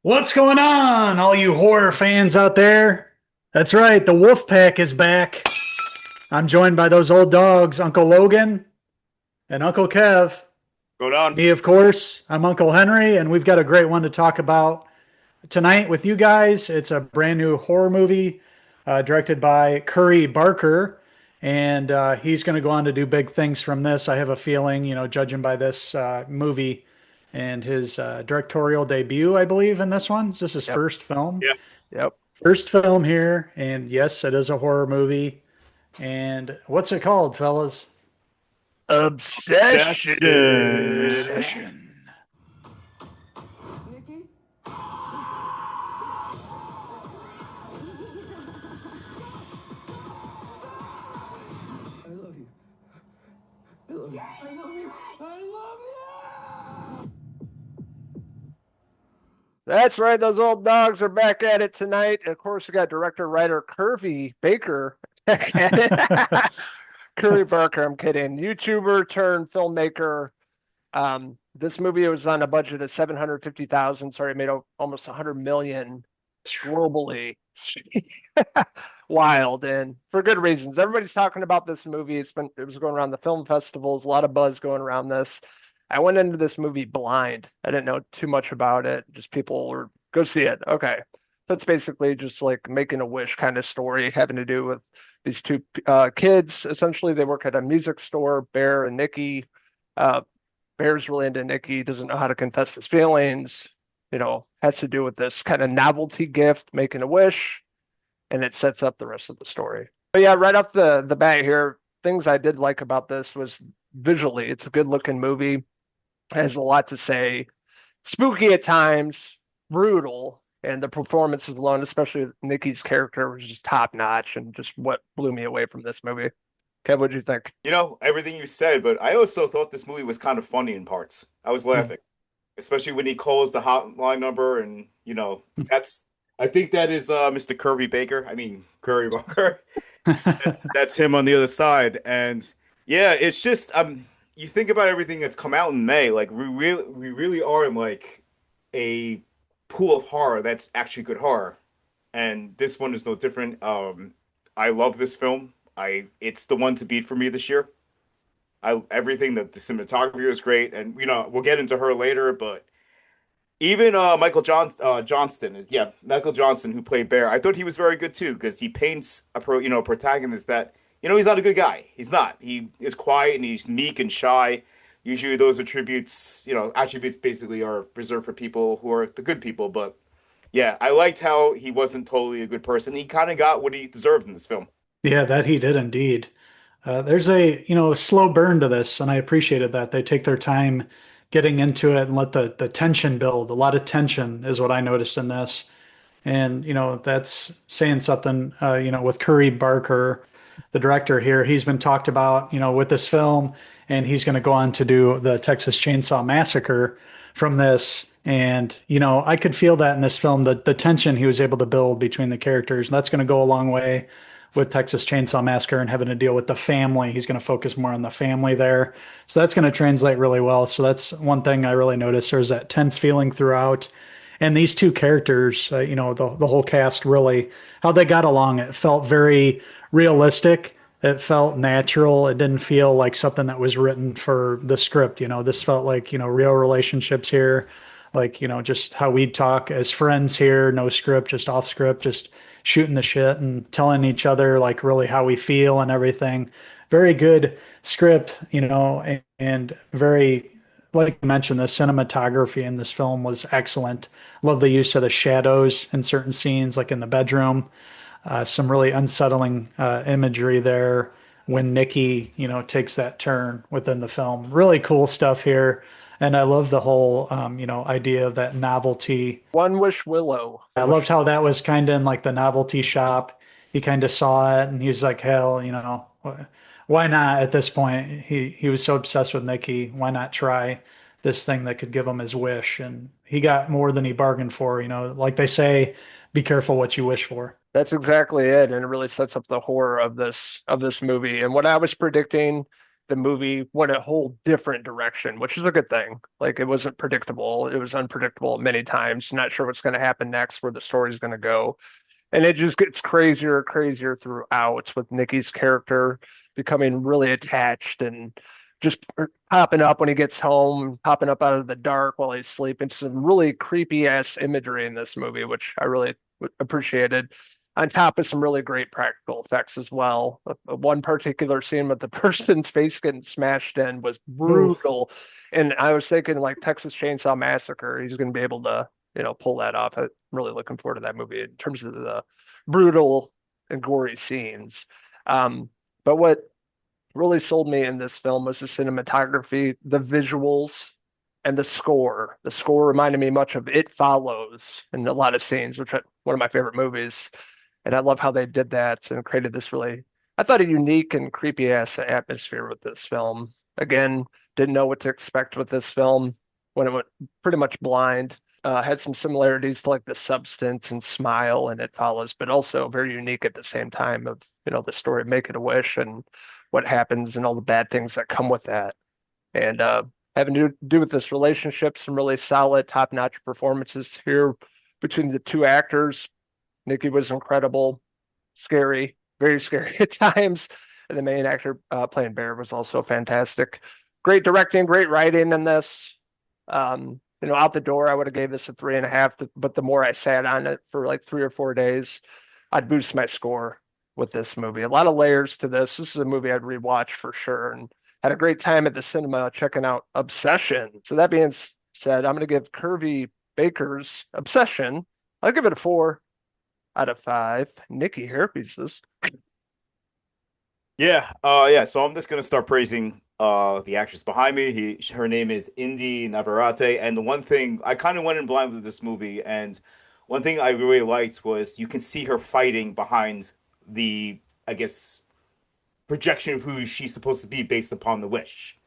What's going on, all you horror fans out there? That's right, the Wolf Pack is back. I'm joined by those old dogs, Uncle Logan and Uncle Kev. Going on. Me, of course. I'm Uncle Henry, and we've got a great one to talk about tonight with you guys. It's a brand new horror movie directed by Curry Barker, and he's going to go on to do big things from this. I have a feeling, judging by this movie and his directorial debut, I believe, in this one. Is this his Yep. first film? Yeah. Yep. First film here, and yes, it is a horror movie. And what's it called, fellas? Obsession. Obsession. Nikki? I love you. I love you. I love you. I love That's right. Those old dogs are back at it tonight. Of course, we got director, writer Curvy Baker back at it. Curry Barker, I'm kidding. YouTuber turned filmmaker. This movie was on a budget of 750,000. Sorry, it made almost 100 million globally. Wild, and for good reasons. Everybody's talking about this movie. It was going around the film festivals, a lot of buzz going around this. I went into this movie blind. I didn't know too much about it. Just people were go see it. Okay. So it's basically just like making a wish kind of story having to do with these two kids. Essentially, they work at a music store, Bear and Nikki. Uh, Bear's really into Nikki, doesn't know how to confess his feelings, has to do with this kind of novelty gift, making a wish, and it sets up the rest of the story. But yeah, right off the bat here, things I did like about this was visually, it's a good looking movie, has a lot to say, spooky at times, brutal, and the performances alone, especially Nikki's character, was just top notch and just what blew me away from this movie. Kev, what'd you think? Everything you said, but I also thought this movie was kind of funny in parts. I was laughing, especially when he calls the hotline number and, I think that is Mr. Curvy Baker. I mean, Curry Barker. That's him on the other side. And yeah, it's just you think about everything that's come out in May, like we really are in like a pool of horror that's actually good horror. And this one is no different. I love this film. It's the one to beat for me this year. I everything that the cinematography was great, and we'll get into her later, but even Johnston, yeah, Michael Johnston, who played Bear, I thought he was very good too because he paints a protagonist that he's not a good guy. He's not. He is quiet and he's meek and shy. Usually those attributes basically are reserved for people who are the good people. But yeah, I liked how he wasn't totally a good person. He kind of got what he deserved in this film. Yeah, that he did indeed. There's a slow burn to this, and I appreciated that. They take their time getting into it and let the tension build. A lot of tension is what I noticed in this. And, that's saying something, with Curry Barker, the director here. He's been talked about, with this film, and he's going to go on to do the Texas Chainsaw Massacre from this. And, I could feel that in this film, the tension he was able to build between the characters. And that's going to go a long way with Texas Chainsaw Massacre and having to deal with the family. He's going to focus more on the family there. So that's going to translate really well. So that's one thing I really noticed. There's that tense feeling throughout. And these two characters, the whole cast really, how they got along, it felt very realistic. It felt natural. It didn't feel like something that was written for the script. This felt like, real relationships here, like, just how we talk as friends here, no script, just off script, just shooting the shit and telling each other like really how we feel and everything. Very good script, and very, like you mentioned, the cinematography in this film was excellent. Love the use of the shadows in certain scenes, like in the bedroom. Some really unsettling imagery there when Nikki, takes that turn within the film. Really cool stuff here. And I love the whole, idea of that novelty. One Wish Willow. I loved how that was kind of in like the novelty shop. He kind of saw it and he was like, hell, why not at this point? He was so obsessed with Nikki. Why not try this thing that could give him his wish? And he got more than he bargained for. Like they say, be careful what you wish for. That's exactly it, and it really sets up the horror of this movie. And what I was predicting, the movie went a whole different direction, which is a good thing. Like it wasn't predictable. It was unpredictable many times. Not sure what's going to happen next, where the story's going to go. And it just gets crazier, crazier throughout with Nikki's character becoming really attached and just popping up when he gets home, popping up out of the dark while he's sleeping. Some really creepy ass imagery in this movie, which I really appreciated. On top of some really great practical effects as well. One particular scene with the person's face getting smashed in was Ooh. brutal. And I was thinking like Texas Chainsaw Massacre, he's going to be able to, pull that off. I'm really looking forward to that movie in terms of the brutal and gory scenes. But what really sold me in this film was the cinematography, the visuals, and the score. The score reminded me much of It Follows in a lot of scenes, which is one of my favorite movies. And I love how they did that and created this really, I thought, a unique and creepy ass atmosphere with this film. Again, didn't know what to expect with this film when it went pretty much blind. Had some similarities to like The Substance and Smile and It Follows, but also very unique at the same time of, the story of Make It a Wish and what happens and all the bad things that come with that. And having to do with this relationship, some really solid, top-notch performances here between the two actors. Nikki was incredible, scary, very scary at times. And the main actor playing Bear was also fantastic. Great directing, great writing in this. Out the door, I would have gave this a 3.5, but the more I sat on it for like 3 or 4 days, I'd boost my score with this movie. A lot of layers to this. This is a movie I'd rewatch for sure, and had a great time at the cinema checking out Obsession. So that being said, I'm going to give Curvy Baker's Obsession, I'll give it a 4 out of 5. Nikki hair pieces. Yeah. So I'm just gonna start praising the actress behind me. Her name is Indy Navarrete, and the one thing I kind of went in blind with this movie, and one thing I really liked was you can see her fighting behind the, I guess, projection of who she's supposed to be based upon the wish.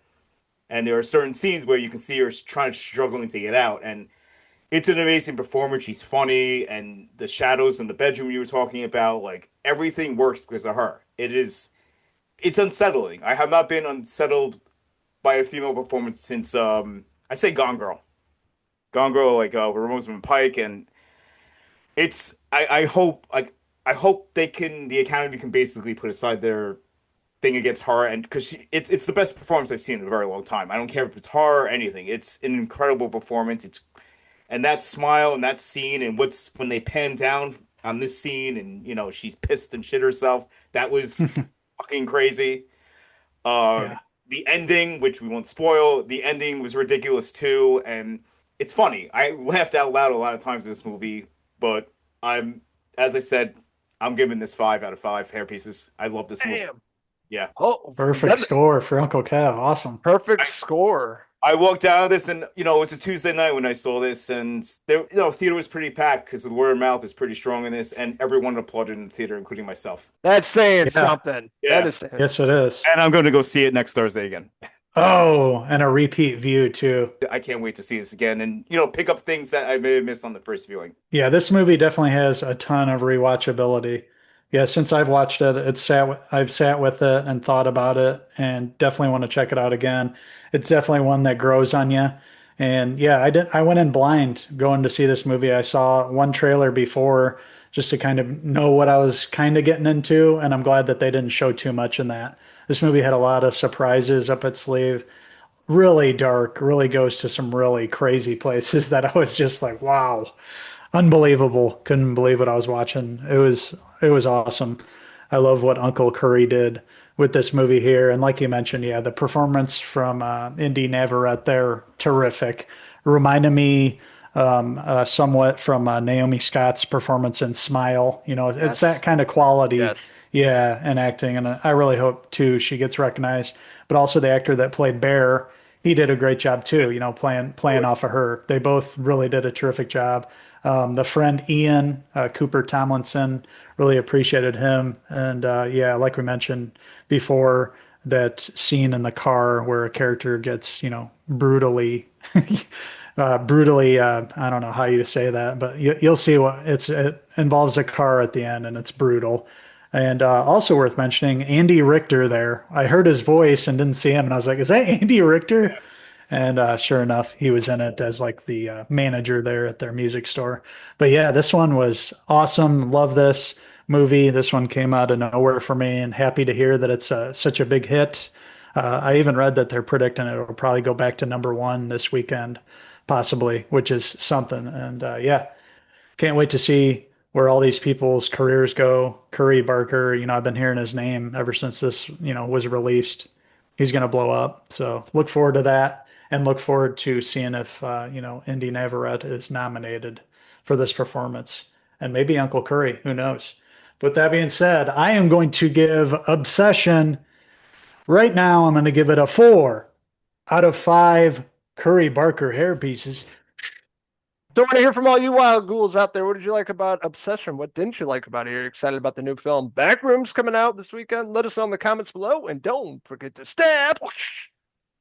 And there are certain scenes where you can see her trying struggling to get out, and it's an amazing performance. She's funny, and the shadows in the bedroom you were talking about, like everything works because of her. It's unsettling. I have not been unsettled by a female performance since I say Gone Girl. Gone Girl, like with Rosamund Pike, and I hope the Academy can basically put aside their thing against her, and because it's the best performance I've seen in a very long time. I don't care if it's her or anything. It's an incredible performance. And that smile and that scene and what's when they pan down on this scene and she's pissed and shit herself. That was fucking crazy. Uh, Yeah. the ending, which we won't spoil, the ending was ridiculous too, and it's funny. I laughed out loud a lot of times in this movie, but as I said, I'm giving this 5 out of 5 hair pieces. I love this movie. Damn. Yeah. Oh, is Perfect that score for Uncle Kev. Awesome. perfect score? I walked out of this, and it was a Tuesday night when I saw this, and there, theater was pretty packed because the word of mouth is pretty strong in this, and everyone applauded in the theater, including myself. That's saying Yeah. something. Yeah. That is saying. Yes, it is. And I'm going to go see it next Thursday again. Oh, and a repeat view too. I can't wait to see this again, and pick up things that I may have missed on the first viewing. Yeah, this movie definitely has a ton of rewatchability. Yeah, since I've watched it, I've sat with it and thought about it and definitely want to check it out again. It's definitely one that grows on you. And yeah, I went in blind going to see this movie. I saw one trailer before just to kind of know what I was kind of getting into, and I'm glad that they didn't show too much in that. This movie had a lot of surprises up its sleeve, really dark, really goes to some really crazy places that I was just like, wow, unbelievable. Couldn't believe what I was watching. It was awesome. I love what Uncle Curry did with this movie here. And like you mentioned, yeah, the performance from Indy Navarrete there, terrific. Reminded me somewhat from Naomi Scott's performance in Smile. It's Yes. that kind of quality, Yes. yeah, in acting. And I really hope too she gets recognized. But also the actor that played Bear, he did a great job too. Playing off of her. They both really did a terrific job. The friend Ian Cooper Tomlinson, really appreciated him. And yeah, like we mentioned before, that scene in the car where a character gets, brutally, brutally, I don't know how you say that, but you'll see it involves a car at the end and it's brutal. And also worth mentioning, Andy Richter there. I heard his voice and didn't see him, and I was like, "Is that Andy Richter?" And sure enough, he was in it as like the manager there at their music store. But yeah, this one was awesome. Love this movie. This one came out of nowhere for me, and happy to hear that it's such a big hit. I even read that they're predicting it will probably go back to number one this weekend, possibly, which is something. And yeah, can't wait to see where all these people's careers go. Curry Barker, I've been hearing his name ever since this, was released. He's going to blow up. So look forward to that and look forward to seeing if, Indy Navarrete is nominated for this performance. And maybe Uncle Curry, who knows? With that being said, I am going to give Obsession right now, I'm going to give it a 4 out of 5 Curry Barker hair pieces. So I want to hear from all you wild ghouls out there. What did you like about Obsession? What didn't you like about it? Are you excited about the new film Backrooms coming out this weekend? Let us know in the comments below. And don't forget to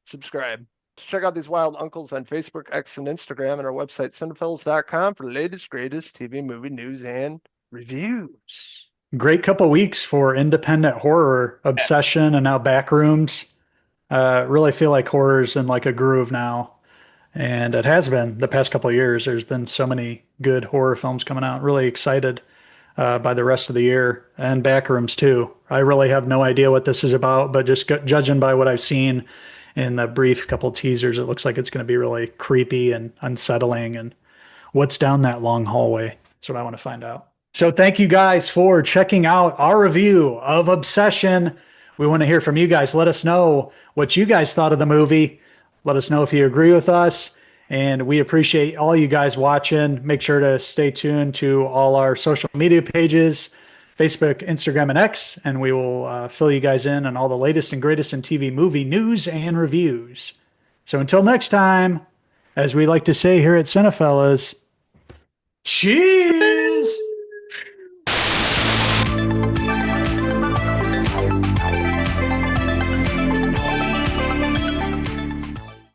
subscribe. Check out these wild uncles on Facebook, X, and Instagram, and our website, Cinephellas.com, for the latest, greatest TV movie news and reviews. Great couple weeks for independent horror, Obsession, and now Backrooms. Really feel like horror's in like a groove now. And it has been the past couple of years. There's been so many good horror films coming out. Really excited by the rest of the year and Backrooms too. I really have no idea what this is about, but just judging by what I've seen in the brief couple teasers, it looks like it's going to be really creepy and unsettling. And what's down that long hallway? That's what I want to find out. So thank you guys for checking out our review of Obsession. We want to hear from you guys. Let us know what you guys thought of the movie. Let us know if you agree with us. And we appreciate all you guys watching. Make sure to stay tuned to all our social media pages, Facebook, Instagram, and X. And we will fill you guys in on all the latest and greatest in TV movie news and reviews. So until next time, as we like to say here at Cinefellas, cheers!